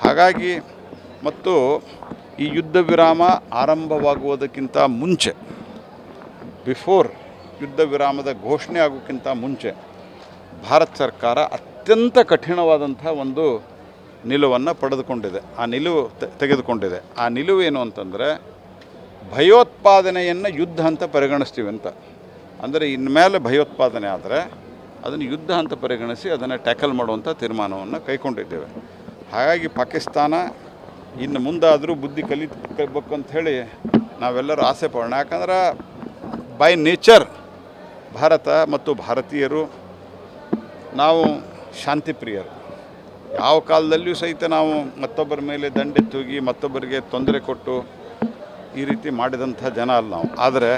ಹಾಗಾಗಿ ಮತ್ತು ಈ ಯುದ್ಧ ವಿರಾಮ ಆರಂಭವಾಗುವುದಕ್ಕಿಂತ ಮುಂಚೆ ಬಿಫೋರ್ ಯುದ್ಧ ವಿರಾಮದ ಘೋಷಣೆ ಆಗೋಕ್ಕಿಂತ ಮುಂಚೆ ಭಾರತ ಸರ್ಕಾರ ಅತ್ಯಂತ ಕಠಿಣವಾದಂಥ ಒಂದು ನಿಲುವನ್ನು ಪಡೆದುಕೊಂಡಿದೆ, ಆ ನಿಲುವು ತೆಗೆದುಕೊಂಡಿದೆ. ಆ ನಿಲುವು ಏನು ಅಂತಂದರೆ ಭಯೋತ್ಪಾದನೆಯನ್ನು ಯುದ್ಧ ಅಂತ ಪರಿಗಣಿಸ್ತೀವಿ ಅಂತ. ಅಂದರೆ ಇನ್ಮೇಲೆ ಭಯೋತ್ಪಾದನೆ ಆದರೆ ಅದನ್ನು ಯುದ್ಧ ಅಂತ ಪರಿಗಣಿಸಿ ಅದನ್ನು ಟ್ಯಾಕಲ್ ಮಾಡುವಂಥ ತೀರ್ಮಾನವನ್ನು ಕೈಗೊಂಡಿದ್ದೇವೆ. ಹಾಗಾಗಿ ಪಾಕಿಸ್ತಾನ ಇನ್ನು ಮುಂದಾದರೂ ಬುದ್ಧಿ ಕಲಿಬೇಕು ಅಂಥೇಳಿ ನಾವೆಲ್ಲರೂ ಆಸೆ ಪಡೋಣ. ಯಾಕಂದ್ರೆ ಬೈ ನೇಚರ್ ಭಾರತ ಮತ್ತು ಭಾರತೀಯರು ನಾವು ಶಾಂತಿ ಪ್ರಿಯರು. ಯಾವ ಕಾಲದಲ್ಲಿಯೂ ಸಹಿತ ನಾವು ಮತ್ತೊಬ್ಬರ ಮೇಲೆ ದಂಡೆತ್ತೋಗಿ ಮತ್ತೊಬ್ಬರಿಗೆ ತೊಂದರೆ ಕೊಟ್ಟು ಈ ರೀತಿ ಮಾಡಿದಂಥ ಜನ ಅಲ್ಲ ನಾವು. ಆದರೆ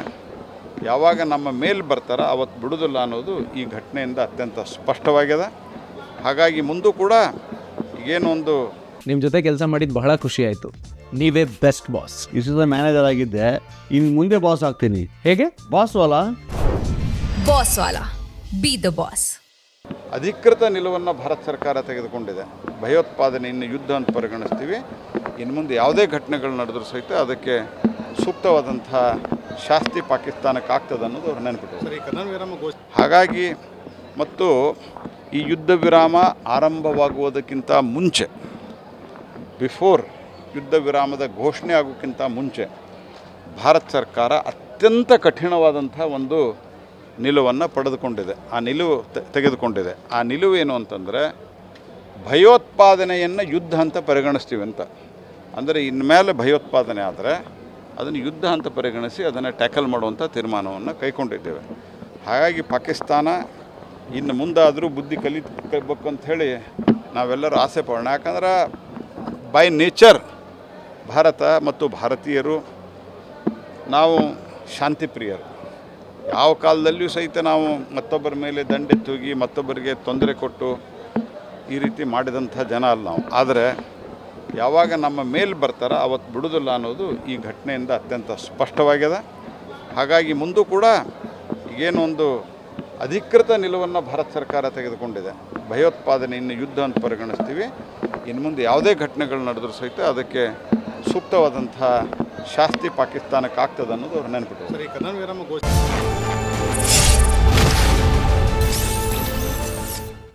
ಯಾವಾಗ ನಮ್ಮ ಮೇಲೆ ಬರ್ತಾರ ಅವತ್ತು ಬಿಡೋದಿಲ್ಲ ಅನ್ನೋದು ಈ ಘಟನೆಯಿಂದ ಅತ್ಯಂತ ಸ್ಪಷ್ಟವಾಗಿದೆ. ಹಾಗಾಗಿ ಮುಂದೂ ಕೂಡ ಏನೋ ಒಂದು ನಿಮ್ಮ ಜೊತೆ ಕೆಲಸ ಮಾಡಿದ್ದು ಬಹಳ ಖುಷಿ ಆಯಿತು. ನೀವೇ ಬೆಸ್ಟ್ ಬಾಸ್. ಇಷ್ಟದ ಮ್ಯಾನೇಜರ್ ಆಗಿದ್ದೆ, ಇನ್ನು ಮುಂದೆ ಬಾಸ್ ಆಗ್ತೀನಿ. ಹೇಗೆ? Boss Vala B the boss. ಅಧಿಕೃತ ನಿಲುವನ್ನು ಭಾರತ ಸರ್ಕಾರ ತೆಗೆದುಕೊಂಡಿದೆ. ಭಯೋತ್ಪಾದನೆಯನ್ನು ಯುದ್ಧ ಅಂತ ಪರಿಗಣಿಸ್ತೀವಿ. ಇನ್ನು ಮುಂದೆ ಯಾವುದೇ ಘಟನೆಗಳು ನಡೆದರೂ ಸಹಿತ ಅದಕ್ಕೆ ಸೂಕ್ತವಾದಂಥ ಶಾಸ್ತಿ ಪಾಕಿಸ್ತಾನಕ್ಕೆ ಆಗ್ತದೆ ಅನ್ನೋದು ಅವ್ರು ನೆನಪಿಟ್ಟು. ಹಾಗಾಗಿ ಮತ್ತು ಈ ಯುದ್ಧ ವಿರಾಮ ಆರಂಭವಾಗುವುದಕ್ಕಿಂತ ಮುಂಚೆ ಬಿಫೋರ್ ಯುದ್ಧ ವಿರಾಮದ ಘೋಷಣೆ ಆಗೋಕ್ಕಿಂತ ಮುಂಚೆ ಭಾರತ ಸರ್ಕಾರ ಅತ್ಯಂತ ಕಠಿಣವಾದಂಥ ಒಂದು ನಿಲುವನ್ನು ಪಡೆದುಕೊಂಡಿದೆ, ಆ ನಿಲುವು ತೆಗೆದುಕೊಂಡಿದೆ. ಆ ನಿಲುವು ಏನು ಅಂತಂದರೆ ಭಯೋತ್ಪಾದನೆಯನ್ನು ಯುದ್ಧ ಅಂತ ಪರಿಗಣಿಸ್ತೀವಿ ಅಂತ. ಅಂದರೆ ಇನ್ಮೇಲೆ ಭಯೋತ್ಪಾದನೆ ಆದರೆ ಅದನ್ನು ಯುದ್ಧ ಅಂತ ಪರಿಗಣಿಸಿ ಅದನ್ನು ಟ್ಯಾಕಲ್ ಮಾಡುವಂಥ ತೀರ್ಮಾನವನ್ನು ಕೈಗೊಂಡಿದ್ದೇವೆ. ಹಾಗಾಗಿ ಪಾಕಿಸ್ತಾನ ಇನ್ನು ಮುಂದಾದರೂ ಬುದ್ಧಿ ಕಲಿಬೇಕು ಅಂಥೇಳಿ ನಾವೆಲ್ಲರೂ ಆಸೆ ಪಡೋಣ. ಯಾಕಂದ್ರೆ ಬೈ ನೇಚರ್ ಭಾರತ ಮತ್ತು ಭಾರತೀಯರು ನಾವು ಶಾಂತಿ ಪ್ರಿಯರು. ಯಾವ ಕಾಲದಲ್ಲಿಯೂ ಸಹಿತ ನಾವು ಮತ್ತೊಬ್ಬರ ಮೇಲೆ ದಂಡೆತ್ತೋಗಿ ಮತ್ತೊಬ್ಬರಿಗೆ ತೊಂದರೆ ಕೊಟ್ಟು ಈ ರೀತಿ ಮಾಡಿದಂಥ ಜನ ಅಲ್ಲ ನಾವು. ಆದರೆ ಯಾವಾಗ ನಮ್ಮ ಮೇಲೆ ಬರ್ತಾರ ಅವತ್ತು ಬಿಡೋದಿಲ್ಲ ಅನ್ನೋದು ಈ ಘಟನೆಯಿಂದ ಅತ್ಯಂತ ಸ್ಪಷ್ಟವಾಗಿದೆ. ಹಾಗಾಗಿ ಮುಂದೂ ಕೂಡ ಏನೋ ಒಂದು ಅಧಿಕೃತ ನಿಲುವನ್ನು ಭಾರತ ಸರ್ಕಾರ ತೆಗೆದುಕೊಂಡಿದೆ. ಭಯೋತ್ಪಾದನೆಯನ್ನು ಯುದ್ಧ ಅಂತ ಪರಿಗಣಿಸ್ತೀವಿ. ಇನ್ನು ಮುಂದೆ ಯಾವುದೇ ಘಟನೆಗಳು ನಡೆದರೂ ಸಹಿತ ಅದಕ್ಕೆ ಸೂಕ್ತವಾದಂಥ ಶಾಸ್ತಿ ಪಾಕಿಸ್ತಾನಕ್ಕೆ ಆಗ್ತದೆ ಅನ್ನೋದು ಅವ್ರು ನೆನಪಿಟ್ಟು.